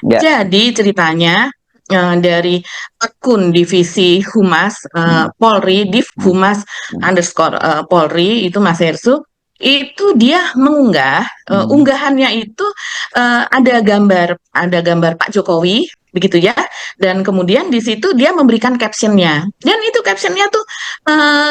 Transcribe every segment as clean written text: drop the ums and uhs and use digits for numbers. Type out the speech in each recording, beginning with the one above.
Ya. Jadi ceritanya dari akun divisi Humas Hmm. Polri, Div Hmm. Humas Hmm. underscore Polri itu Mas Hersu, itu dia mengunggah Hmm. unggahannya itu ada gambar Pak Jokowi begitu ya, dan kemudian di situ dia memberikan captionnya, dan itu captionnya tuh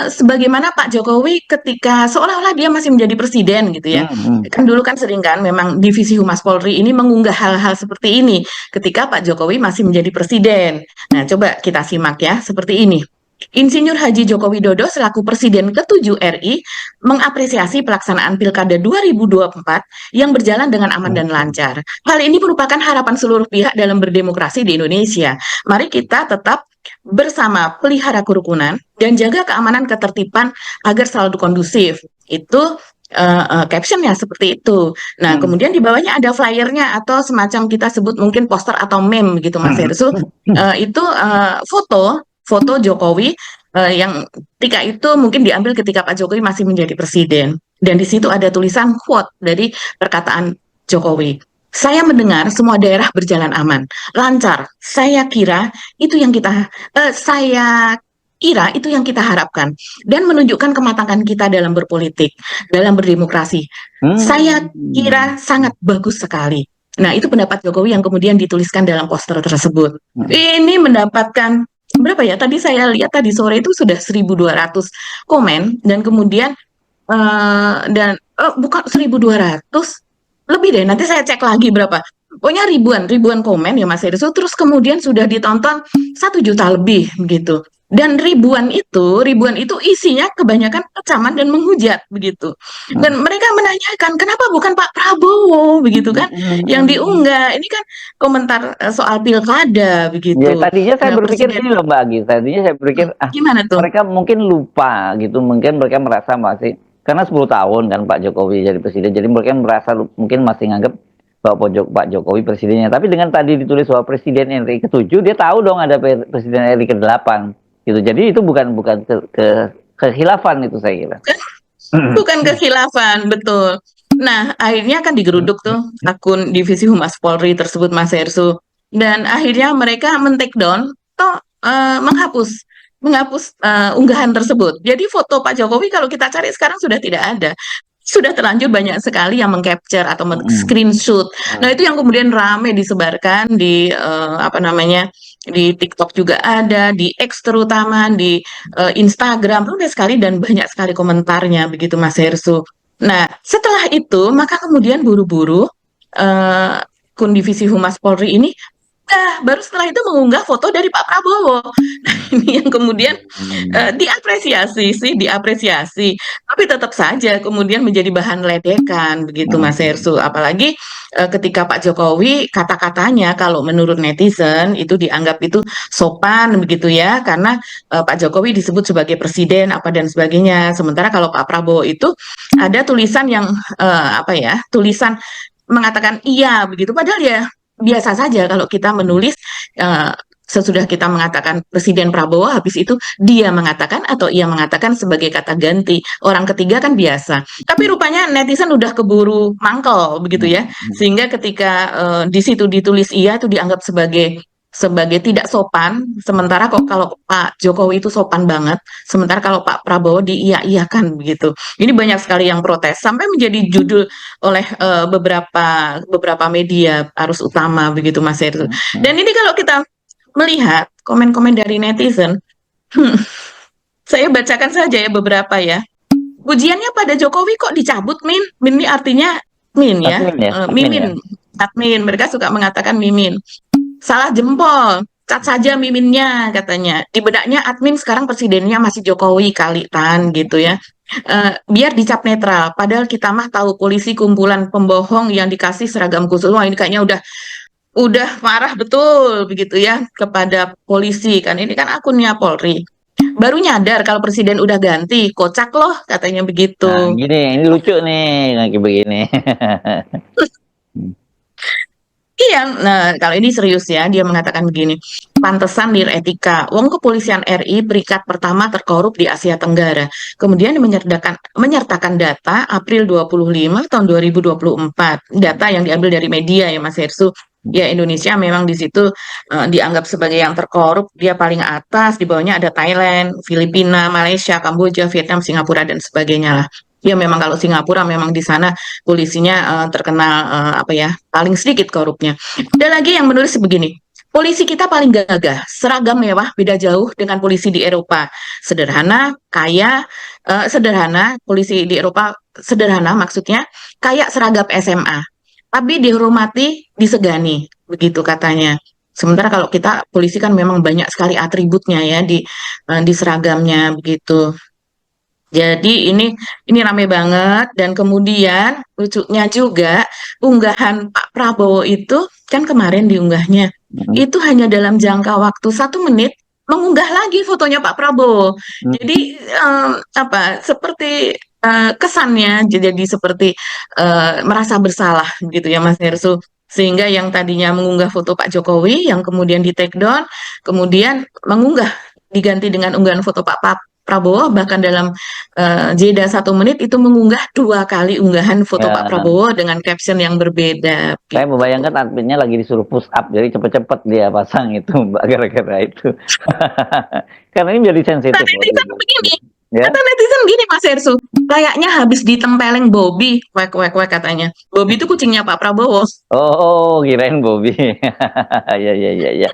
sebagaimana Pak Jokowi ketika seolah-olah dia masih menjadi presiden gitu ya. Hmm. Hmm. Kan dulu kan sering kan memang divisi Humas Polri ini mengunggah hal-hal seperti ini ketika Pak Jokowi masih menjadi presiden. Nah, coba kita simak ya, seperti ini. Insinyur Haji Joko Widodo selaku Presiden ke-7 RI mengapresiasi pelaksanaan Pilkada 2024 yang berjalan dengan aman dan lancar. Hal ini merupakan harapan seluruh pihak dalam berdemokrasi di Indonesia. Mari kita tetap bersama pelihara kerukunan dan jaga keamanan ketertiban agar selalu kondusif. Itu captionnya seperti itu. Nah, Hmm. kemudian di bawahnya ada flyernya atau semacam kita sebut mungkin poster atau meme gitu, Mas Hmm. Hersu. Itu foto Jokowi yang ketika itu mungkin diambil ketika Pak Jokowi masih menjadi presiden. Dan di situ ada tulisan quote dari perkataan Jokowi. Saya mendengar semua daerah berjalan aman, lancar. Saya kira itu yang kita harapkan dan menunjukkan kematangan kita dalam berpolitik, dalam berdemokrasi. Saya Hmm. kira sangat bagus sekali. Nah, itu pendapat Jokowi yang kemudian dituliskan dalam poster tersebut. Hmm. Ini mendapatkan berapa ya? Tadi saya lihat tadi sore itu sudah 1.200 komen, dan kemudian bukan 1.200, lebih deh. Nanti saya cek lagi berapa. Pokoknya ribuan ribuan komen ya Mas Eriso. Terus kemudian sudah ditonton 1 juta lebih begitu. Dan ribuan itu isinya kebanyakan kecaman dan menghujat begitu. Hmm. Dan mereka menanyakan kenapa bukan Pak Prabowo begitu kan yang Hmm. diunggah. Ini kan komentar soal pilkada Ya, begitu. tadinya saya berpikir Presiden gini loh Mbak Agi, tadinya saya berpikir gimana tuh? mereka mungkin lupa gitu, mungkin mereka merasa masih, karena 10 tahun kan Pak Jokowi jadi presiden, jadi mereka merasa mungkin masih nganggap bahwa Pak Jokowi presidennya. Tapi dengan tadi ditulis bahwa Presiden RI ke-7, dia tahu dong ada Presiden RI ke-8 gitu. Jadi itu bukan bukan kekhilafan itu saya kira. Bukan kekhilafan, betul. Nah, akhirnya kan digeruduk tuh akun divisi Humas Polri tersebut, Mas Hersu. Dan akhirnya mereka men-take down, toh menghapus unggahan tersebut. Jadi foto Pak Jokowi kalau kita cari sekarang sudah tidak ada. Sudah terlanjur banyak sekali yang mengcapture atau screenshot. Nah, itu yang kemudian rame disebarkan di apa namanya, di TikTok juga ada, di X terutama, di Instagram ramai sekali dan banyak sekali komentarnya begitu Mas Hersu. Nah, setelah itu maka kemudian buru-buru akun divisi Humas Polri ini baru setelah itu mengunggah foto dari Pak Prabowo. Nah, ini yang kemudian diapresiasi, tapi tetap saja kemudian menjadi bahan ledekan begitu Mas Hersu. Apalagi ketika Pak Jokowi kata-katanya kalau menurut netizen itu dianggap itu sopan begitu ya, karena Pak Jokowi disebut sebagai presiden apa dan sebagainya. Sementara kalau Pak Prabowo itu ada tulisan yang apa ya, tulisan mengatakan iya begitu, padahal ya biasa saja kalau kita menulis uh, sesudah kita mengatakan Presiden Prabowo, habis itu dia mengatakan atau ia mengatakan sebagai kata ganti orang ketiga kan biasa. Tapi rupanya netizen udah keburu mangkel begitu ya, sehingga ketika di situ ditulis iya itu dianggap sebagai tidak sopan. Sementara kok kalau Pak Jokowi itu sopan banget, sementara kalau Pak Prabowo diiya-iyakan begitu. Ini banyak sekali yang protes sampai menjadi judul oleh beberapa beberapa media arus utama begitu Mas Heru. Dan ini kalau kita melihat komen-komen dari netizen, saya bacakan saja ya beberapa ya. Pujiannya pada Jokowi kok dicabut Min? Min ini artinya Min ya, Admin ya, admin ya. Mimin, admin. Mereka suka mengatakan Mimin. Salah jempol, cat saja miminnya katanya. Di bedaknya admin sekarang presidennya masih Jokowi kali Tan gitu ya. Biar dicap netral, padahal kita mah tahu polisi kumpulan pembohong yang dikasih seragam khusus. Wah, ini kayaknya udah marah betul begitu ya kepada polisi kan. Ini kan akunnya Polri. Baru nyadar kalau presiden udah ganti, kocak loh katanya Nah, begitu. gini, ini lucu nih, kayak begini. Iya, nah kalau ini serius ya, dia mengatakan begini, pantesan etika, wong kepolisian RI peringkat pertama terkorup di Asia Tenggara. Kemudian menyertakan data April 25 tahun 2024, data yang diambil dari media ya Mas Hersu. Ya Indonesia memang di situ dianggap sebagai yang terkorup, dia paling atas, di bawahnya ada Thailand, Filipina, Malaysia, Kamboja, Vietnam, Singapura dan sebagainya lah. Ya memang kalau Singapura memang di sana polisinya terkenal apa ya paling sedikit korupnya. Ada lagi yang menulis begini. Polisi kita paling gagah, seragam mewah, beda jauh dengan polisi di Eropa. Sederhana, kaya, sederhana, polisi di Eropa sederhana maksudnya, kayak seragam SMA tapi dihormati, disegani, begitu katanya. Sementara kalau kita polisi kan memang banyak sekali atributnya ya di seragamnya begitu. Jadi ini rame banget dan kemudian lucunya juga unggahan Pak Prabowo itu kan kemarin diunggahnya Mm, itu hanya dalam jangka waktu 1 menit mengunggah lagi fotonya Pak Prabowo. mm. Jadi apa seperti kesannya jadi seperti merasa bersalah gitu ya Mas Hersu. Sehingga yang tadinya mengunggah foto Pak Jokowi yang kemudian di take down, kemudian mengunggah diganti dengan unggahan foto Pak Prabowo bahkan dalam jeda 1 menit itu mengunggah 2 kali unggahan foto Pak Ya, Prabowo dengan caption yang berbeda saya gitu. membayangkan adminnya lagi disuruh push up, jadi cepet-cepet dia pasang itu, Mbak, gara-gara itu. Karena ini jadi Kata sensitif waktu netizen itu. begini, Ya. kata netizen gini Mas Ersu, kayaknya habis ditempeleng Bobby, wek wek wek katanya. Bobby itu kucingnya Pak Prabowo. Oh, kirain Bobby. Ya, ya, ya, ya.